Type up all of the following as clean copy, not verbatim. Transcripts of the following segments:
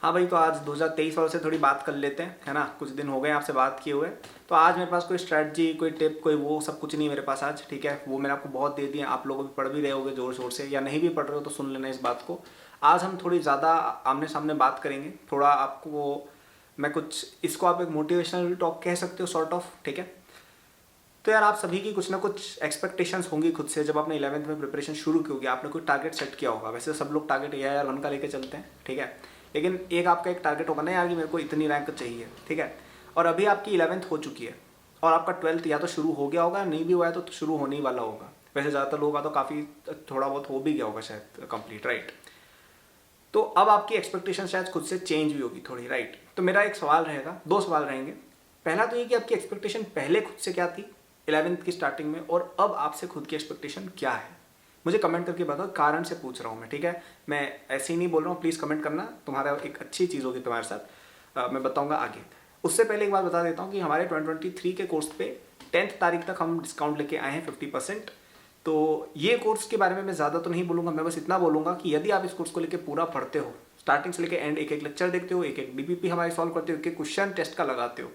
हाँ भाई, तो आज 2023 वालों से थोड़ी बात कर लेते हैं, है ना। कुछ दिन हो गए आपसे बात किए हुए। तो आज मेरे पास कोई स्ट्रैटेजी, कोई टिप, कोई वो सब कुछ नहीं मेरे पास आज, ठीक है। वो मैंने आपको बहुत दे दिए, आप लोग भी पढ़ भी रहे होगे ज़ोर शोर से, या नहीं भी पढ़ रहे हो तो सुन लेना इस बात को। आज हम थोड़ी ज़्यादा आमने सामने बात करेंगे, थोड़ा आपको मैं कुछ, इसको आप एक मोटिवेशनल टॉक कह सकते हो, सॉर्ट ऑफ, ठीक है। तो यार, आप सभी की कुछ ना कुछ एक्सपेक्टेशंस होंगी खुद से। जब आपने 11th में प्रिपरेशन शुरू की होगी, आपने कोई टारगेट सेट किया होगा। वैसे सब लोग टारगेट AIR 1 का लेके चलते हैं, ठीक है। लेकिन एक आपका एक टारगेट होगा ना यार, कि मेरे को इतनी रैंक चाहिए, ठीक है। और अभी आपकी 11th हो चुकी है और आपका 12th या तो शुरू हो गया होगा, नहीं भी हुआ है तो शुरू होने ही वाला होगा। वैसे ज़्यादातर लोगों का तो काफ़ी थोड़ा बहुत हो भी गया होगा शायद कंप्लीट, राइट। तो अब आपकी एक्सपेक्टेशन शायद खुद से चेंज भी होगी थोड़ी, राइट। तो मेरा एक सवाल रहेगा, दो सवाल रहेंगे। पहला तो ये कि आपकी एक्सपेक्टेशन पहले खुद से क्या थी 11th की स्टार्टिंग में, और अब आपसे खुद की एक्सपेक्टेशन क्या है। मुझे कमेंट करके बताओ, कारण से पूछ रहा हूँ मैं, ठीक है। मैं ऐसे ही नहीं बोल रहा हूँ, प्लीज़ कमेंट करना, तुम्हारा एक अच्छी चीज़ होगी तुम्हारे साथ। मैं बताऊँगा आगे। उससे पहले एक बात बता देता हूँ कि हमारे 2023 के कोर्स पे 10th तारीख तक हम डिस्काउंट लेके आए हैं 50%। तो ये कोर्स के बारे में मैं ज़्यादा तो नहीं बोलूँगा, मैं बस इतना बोलूँगा कि यदि आप इस कोर्स को लेके पूरा पढ़ते हो, स्टार्टिंग से लेके एंड, एक एक लेक्चर देखते हो, एक एक DPP हमारे सॉल्व करते हो, एक एक क्वेश्चन टेस्ट का लगाते हो,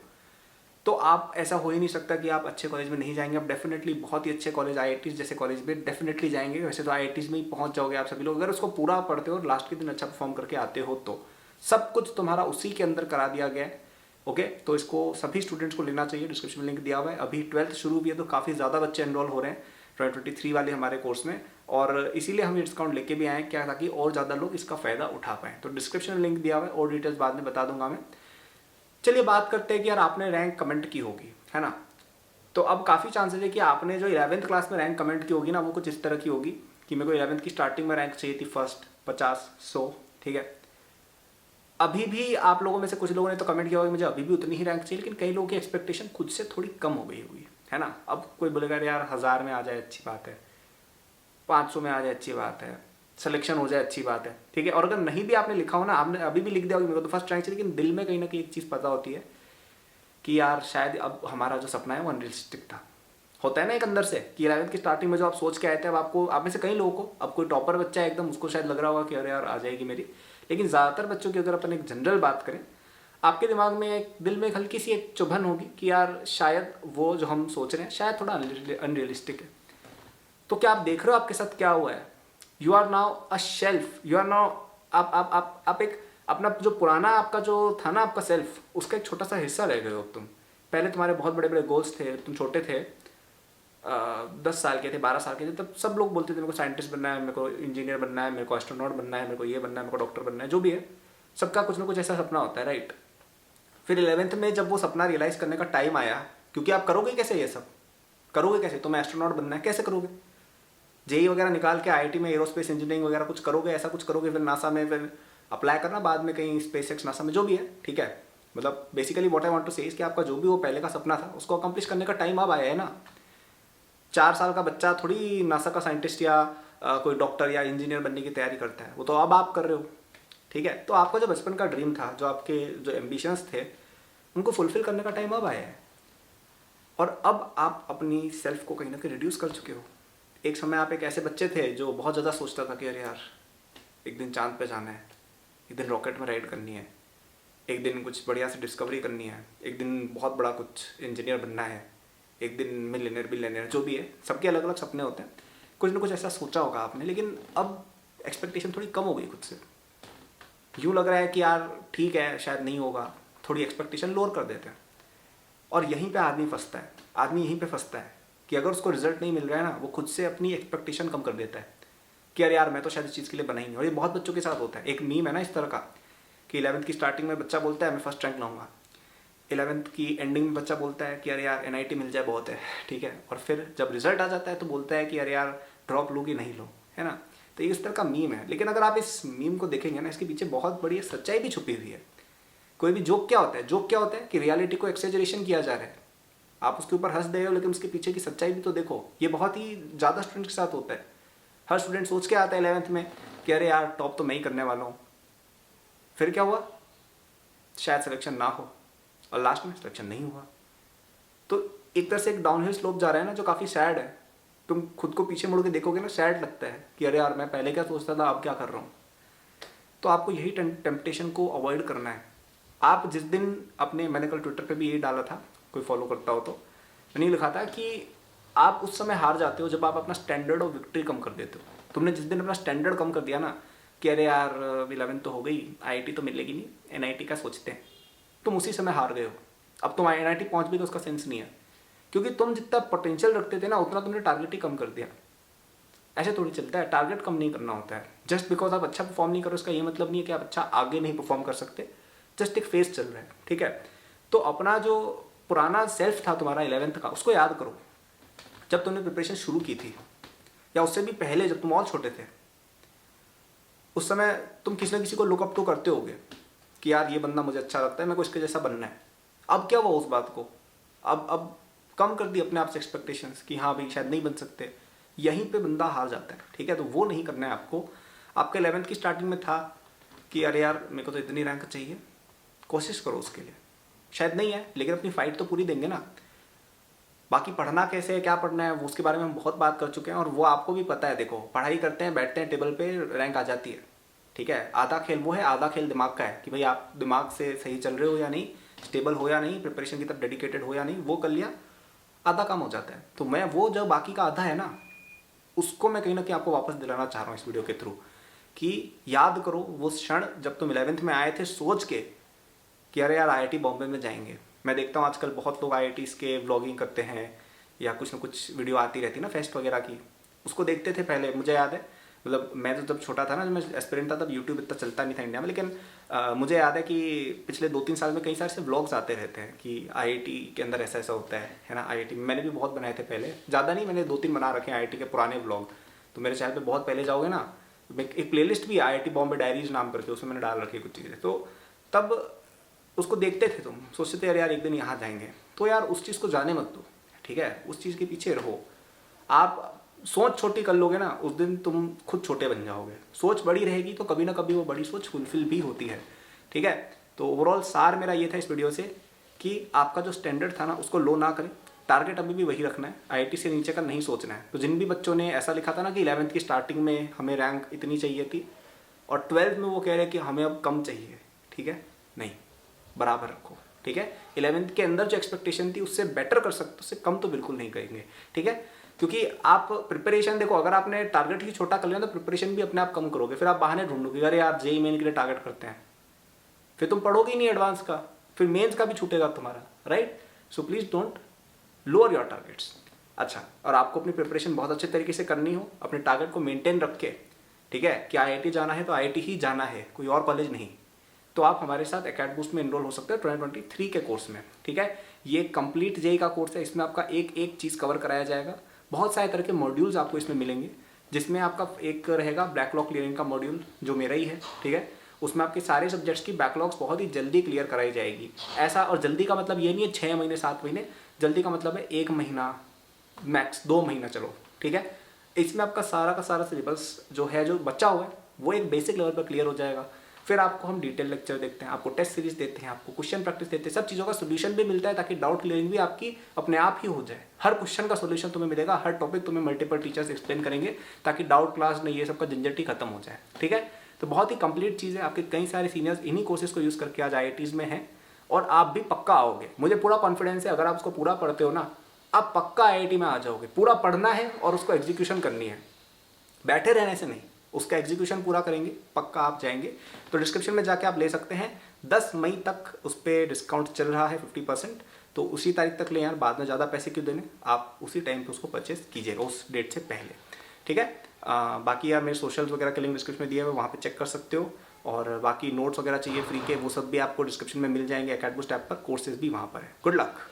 तो आप, ऐसा हो ही नहीं सकता कि आप अच्छे कॉलेज में नहीं जाएंगे। आप डेफिनेटली बहुत ही अच्छे कॉलेज, IITs जैसे कॉलेज में डेफिनेटली जाएंगे। वैसे तो IITs में ही पहुंच जाओगे आप सभी लोग, अगर उसको पूरा पढ़ते हो और लास्ट के दिन अच्छा परफॉर्म करके आते हो तो सब कुछ तुम्हारा उसी के अंदर करा दिया गया है। ओके, तो इसको सभी स्टूडेंट्स को लेना चाहिए। डिस्क्रिप्शन में लिंक दिया हुआ है। अभी 12th शुरू भी है तो काफ़ी ज़्यादा बच्चे एनरोल हो रहे हैं 2023 वाले हमारे कोर्स में, और इसीलिए हम ये डिस्काउंट लेके भी आए हैं क्या, ताकि और ज़्यादा लोग इसका फ़ायदा उठा पाएँ। तो डिस्क्रिप्शन में लिंक दिया हुआ है, और डिटेल्स बाद में बता दूंगा मैं। चलिए बात करते हैं कि यार आपने रैंक कमेंट की होगी, है ना। तो अब काफ़ी चांसेस है कि आपने जो 11th क्लास में रैंक कमेंट की होगी ना, वो कुछ इस तरह की होगी कि मेरे को 11th की स्टार्टिंग में रैंक चाहिए थी फर्स्ट 50 100, ठीक है। अभी भी आप लोगों में से कुछ लोगों ने तो कमेंट किया होगा कि मुझे अभी भी उतनी ही रैंक चाहिए, लेकिन कई लोगों की एक्सपेक्टेशन खुद से थोड़ी कम हो गई होगी, है ना। अब कोई बोलेगा यार 1000 में आ जाए अच्छी बात है, 500 में आ जाए अच्छी बात है, सिलेक्शन हो जाए अच्छी बात है, ठीक है। और अगर नहीं भी आपने लिखा हो ना, आपने अभी भी लिख दिया होगा मेरे को तो फर्स्ट रैंक चाहिए, लेकिन दिल में कहीं ना कहीं एक चीज़ पता होती है कि यार शायद अब हमारा जो सपना है वो अनरियलिस्टिक था। होता है ना एक अंदर से कि 11th की स्टार्टिंग में जो आप सोच के आए थे, अब आपको, आप में से कई लोगों को, अब कोई टॉपर बच्चा है एकदम, उसको शायद लग रहा होगा कि अरे यार आ जाएगी मेरी। लेकिन ज़्यादातर बच्चों की अगर अपन एक जनरल बात करें, आपके दिमाग में एक, दिल में एक हल्की सी एक चुभन होगी कि यार शायद वो जो हम सोच रहे हैं शायद थोड़ा अनरियलिस्टिक है। तो क्या आप देख रहे हो आपके साथ क्या हुआ है। You are now a shelf, you are now, आप एक अपना जो पुराना आपका जो था ना आपका सेल्फ, उसका एक छोटा सा हिस्सा रह गए हो तुम। पहले तुम्हारे बहुत बड़े बड़े गोल्स थे, तुम छोटे थे, 10 साल के थे, 12 साल के थे, तब सब लोग बोलते थे मेरे को साइंटिस्ट बनना है, मेरे को इंजीनियर बनना है, मेरे को एस्ट्रोनॉट बनना है, मेरे को ये बनना है, मेरे को डॉक्टर बनना है, जो भी है। सबका कुछ ना कुछ ऐसा सपना होता है, राइट। फिर 11th में जब वो सपना रियलाइज़ करने का टाइम आया, क्योंकि आप करोगे कैसे ये सब, करोगे कैसे, तुम्हें एस्ट्रोनॉट बनना है, कैसे करोगे। JEE वगैरह निकाल के IIT में एरोस्पेस इंजीनियरिंग वगैरह कुछ करोगे, ऐसा कुछ करोगे, फिर नासा में फिर अप्लाई करना बाद में कहीं SpaceX नासा में, जो भी है, ठीक है। मतलब basically what I want to say is कि आपका जो भी वो पहले का सपना था उसको अकम्प्लिश करने का टाइम अब आया है ना। 4 साल का बच्चा थोड़ी नासा का साइंटिस्ट या कोई डॉक्टर या इंजीनियर बनने की तैयारी करता है, वो तो अब आप कर रहे हो, ठीक है। तो आपका जो बचपन का ड्रीम था, जो आपके जो एम्बिशंस थे, उनको फुलफिल करने का टाइम अब आया है। और अब आप अपनी सेल्फ को कहीं ना कहीं रिड्यूस कर चुके हो। एक समय आप एक ऐसे बच्चे थे जो बहुत ज़्यादा सोचता था कि अरे यार एक दिन चांद पे जाना है, एक दिन रॉकेट में राइड करनी है, एक दिन कुछ बढ़िया से डिस्कवरी करनी है, एक दिन बहुत बड़ा कुछ इंजीनियर बनना है, एक दिन मिलियनेयर बिलियनेयर, जो भी है, सबके अलग अलग सपने होते हैं। कुछ ना कुछ ऐसा सोचा होगा आपने, लेकिन अब एक्सपेक्टेशन थोड़ी कम हो गई खुद से। यूँ लग रहा है कि यार ठीक है शायद नहीं होगा, थोड़ी एक्सपेक्टेशन लोअर कर देते हैं। और यहीं पे आदमी फंसता है, आदमी यहीं पे फंसता है कि अगर उसको रिजल्ट नहीं मिल रहा है ना, वो खुद से अपनी एक्सपेक्टेशन कम कर देता है कि अरे यार मैं तो शायद इस चीज़ के लिए बना ही नहीं। और ये बहुत बच्चों के साथ होता है। एक मीम है ना इस तरह का कि 11th की स्टार्टिंग में बच्चा बोलता है मैं फर्स्ट रैंक लाऊंगा, 11th की एंडिंग में बच्चा बोलता है कि अरे यार NIT मिल जाए बहुत है, ठीक है। और फिर जब रिजल्ट आ जाता है तो बोलता है कि अरे यार ड्रॉप लो कि नहीं लो, है ना। तो ये इस तरह का मीम है। लेकिन अगर आप इस मीम को देखेंगे ना, इसके पीछे बहुत बड़ी सच्चाई भी छुपी हुई है। कोई भी जोक क्या होता है, जोक क्या होता है कि रियलिटी को एक्सेजरेशन किया जा रहा है, आप उसके ऊपर हंस दे रहे हो, लेकिन उसके पीछे की सच्चाई भी तो देखो। ये बहुत ही ज़्यादा स्टूडेंट के साथ होता है। हर स्टूडेंट सोच के आता है 11th में कि अरे यार टॉप तो मैं ही करने वाला हूँ, फिर क्या हुआ, शायद सिलेक्शन ना हो, और लास्ट में सिलेक्शन नहीं हुआ। तो एक तरह से एक डाउनहिल स्लोप जा रहा है ना, जो काफ़ी सैड है। तुम खुद को पीछे मुड़ के देखोगे ना, सैड लगता है कि अरे यार मैं पहले क्या सोचता था, अब क्या कर रहा हूँ। तो आपको यही टेम्पटेशन को अवॉइड करना है। आप जिस दिन मैंने कल ट्विटर पे भी यही डाला था, कोई फॉलो करता हो तो, मैंने लिखा था कि आप उस समय हार जाते हो जब आप अपना स्टैंडर्ड ऑफ विक्ट्री कम कर देते हो। तुमने जिस दिन अपना स्टैंडर्ड कम कर दिया ना कि अरे यार 11 तो हो गई, IIT तो मिलेगी नहीं, NIT का सोचते हैं, तुम उसी समय हार गए हो। अब तुम NIT पहुंच भी तो उसका सेंस नहीं है, क्योंकि तुम जितना पोटेंशियल रखते थे ना उतना तुमने टारगेट ही कम कर दिया। ऐसे थोड़ी चलता है, टारगेट कम नहीं करना होता है। जस्ट बिकॉज आप अच्छा परफॉर्म नहीं करो उसका ये मतलब नहीं है कि आप अच्छा आगे नहीं परफॉर्म कर सकते, जस्ट एक फेज चल रहा है, ठीक है। तो अपना जो पुराना सेल्फ था तुम्हारा 11th का, उसको याद करो जब तुमने प्रिपरेशन शुरू की थी, या उससे भी पहले जब तुम और छोटे थे। उस समय तुम किसी न किसी को लुकअप टू करते होगे कि यार ये बंदा मुझे अच्छा लगता है, मेरे को इसके जैसा बनना है। अब क्या हुआ उस बात को, अब कम कर दी अपने आप से एक्सपेक्टेशंस कि हाँ भाई शायद नहीं बन सकते। यहीं पे बंदा हार जाता है, ठीक है। तो वो नहीं करना है आपको। आपके 11th की स्टार्टिंग में था कि अरे यार मेरे को तो इतनी रैंक चाहिए, कोशिश करो उसके लिए। शायद नहीं है, लेकिन अपनी फाइट तो पूरी देंगे ना। बाकी पढ़ना कैसे है, क्या पढ़ना है, वो उसके बारे में हम बहुत बात कर चुके हैं और वो आपको भी पता है। देखो, पढ़ाई करते हैं, बैठते हैं टेबल पे, रैंक आ जाती है, ठीक है। आधा खेल वो है, आधा खेल दिमाग का है कि भाई आप दिमाग से सही चल रहे हो या नहीं, स्टेबल हो या नहीं, प्रिपरेशन की तरफ डेडिकेटेड हो या नहीं, वो कर लिया, आधा काम हो जाता है। तो मैं वो जो बाकी का आधा है ना, उसको मैं कहीं ना कहीं आपको वापस दिलाना चाह रहा हूँ इस वीडियो के थ्रू, कि याद करो वो क्षण जब तुम 11th में आए थे सोच के कि अरे यार IIT बॉम्बे में जाएंगे। मैं देखता हूँ आजकल बहुत लोग IITs के व्लॉगिंग करते हैं या कुछ ना कुछ वीडियो आती रहती है ना फेस्ट वगैरह की, उसको देखते थे पहले। मुझे याद है, मतलब मैं तो जब छोटा था ना, जब मैं एस्पिरेंट था, तब यूट्यूब इतना चलता नहीं था इंडिया में, लेकिन मुझे याद है कि पिछले 2-3 साल में कई सारे से व्लॉग्स आते रहते हैं कि IIT के अंदर ऐसा ऐसा होता है ना। IIT मैंने भी बहुत बनाए थे पहले, ज़्यादा नहीं, मैंने 2-3 बना रखे हैं IIT के पुराने व्लॉग। तो मेरे चैनल पे बहुत पहले जाओगे ना, एक प्लेलिस्ट भी है IIT बॉम्बे डायरीज नाम करके, उसमें मैंने डाल रखी है कुछ चीज़ें। तो तब उसको देखते थे, तुम सोचते थे यार एक दिन यहाँ जाएंगे, तो यार उस चीज़ को जाने मत दो, ठीक है। उस चीज़ के पीछे रहो। आप सोच छोटी कर लोगे ना, उस दिन तुम खुद छोटे बन जाओगे। सोच बड़ी रहेगी तो कभी ना कभी वो बड़ी सोच फुलफिल भी होती है, ठीक है। तो ओवरऑल सार मेरा ये था इस वीडियो से कि आपका जो स्टैंडर्ड था ना उसको लो ना करें, टारगेट अभी भी वही रखना है, IIT से नीचे का नहीं सोचना है। तो जिन भी बच्चों ने ऐसा लिखा था ना कि 11th की स्टार्टिंग में हमें रैंक इतनी चाहिए थी और 12th में वो कह रहे हैं कि हमें अब कम चाहिए, ठीक है, नहीं, बराबर रखो, ठीक है। 11th के अंदर जो एक्सपेक्टेशन थी उससे बेटर कर सकते, उससे कम तो बिल्कुल नहीं करेंगे, ठीक है। क्योंकि आप प्रिपरेशन देखो, अगर आपने टारगेट ही छोटा कर लिया तो प्रिपरेशन भी अपने आप कम करोगे, फिर आप बहाने ढूंढोगे, अरे आप JEE मेन के लिए टारगेट करते हैं, फिर तुम पढ़ोगे ही नहीं एडवांस का, फिर मेंस का भी छूटेगा तुम्हारा, right. So please don't lower your targets. अच्छा, और आपको अपनी प्रिपरेशन बहुत अच्छे तरीके से करनी हो, अपने टारगेट को मेंटेन रख के, ठीक है, कि IIT जाना है तो IIT ही जाना है, कोई और कॉलेज नहीं। तो आप हमारे साथ एकेडबूस्ट में इनरोल हो सकते हैं 2023 के कोर्स में, ठीक है। ये कंप्लीट JEE का कोर्स है, इसमें आपका एक एक चीज़ कवर कराया जाएगा। बहुत सारे तरह के मॉड्यूल्स आपको इसमें मिलेंगे, जिसमें आपका एक रहेगा बैकलॉग क्लियरिंग का मॉड्यूल, जो मेरा ही है, ठीक है। उसमें आपके सारे सब्जेक्ट्स की बैकलॉग्स बहुत ही जल्दी क्लियर कराई जाएगी। ऐसा, और जल्दी का मतलब ये नहीं है 6 महीने 7 महीने, जल्दी का मतलब है 1 महीना मैक्स 2 महीना, चलो, ठीक है। इसमें आपका सारा का सारा सिलेबस जो है, जो बचा हुआ है, वो एक बेसिक लेवल पर क्लियर हो जाएगा। फिर आपको हम डिटेल लेक्चर देते हैं, आपको टेस्ट सीरीज देते हैं, आपको क्वेश्चन प्रैक्टिस देते हैं, सब चीज़ों का सोल्यूशन भी मिलता है, ताकि डाउट क्लियरिंग भी आपकी अपने आप ही हो जाए। हर क्वेश्चन का सोल्यूशन तुम्हें मिलेगा, हर टॉपिक तुम्हें मल्टीपल टीचर्स एक्सप्लेन करेंगे, ताकि डाउट क्लास नहीं, ये सब का झंझट ही खत्म हो जाए, ठीक है। तो बहुत ही कंप्लीट चीज़ है। आपके कई सारे सीनियर्स इन्हीं कोर्सेज को यूज़ करके आज IITs में हैं, और आप भी पक्का आओगे, मुझे पूरा कॉन्फिडेंस है। अगर आप उसको पूरा पढ़ते हो ना, आप पक्का IIT में आ जाओगे। पूरा पढ़ना है और उसको एग्जीक्यूशन करनी है, बैठे रहने से नहीं, उसका एग्जीक्यूशन पूरा करेंगे, पक्का आप जाएंगे। तो डिस्क्रिप्शन में जाके आप ले सकते हैं। 10 मई तक उस पर डिस्काउंट चल रहा है 50%, तो उसी तारीख तक ले यार, बाद में ज़्यादा पैसे क्यों देने, आप उसी टाइम पे उसको परचेस कीजिएगा, उस डेट से पहले, ठीक है। बाकी यार मेरे सोशल्स वगैरह के लिंक डिस्क्रिप्शन में दिया हुआ है, वहाँ पे चेक कर सकते हो। और बाकी नोट्स वगैरह चाहिए फ्री के, वो सब भी आपको डिस्क्रिप्शन में मिल जाएंगे। एकेडबूस्ट ऐप पर कोर्सेज भी वहाँ पर है। Good luck.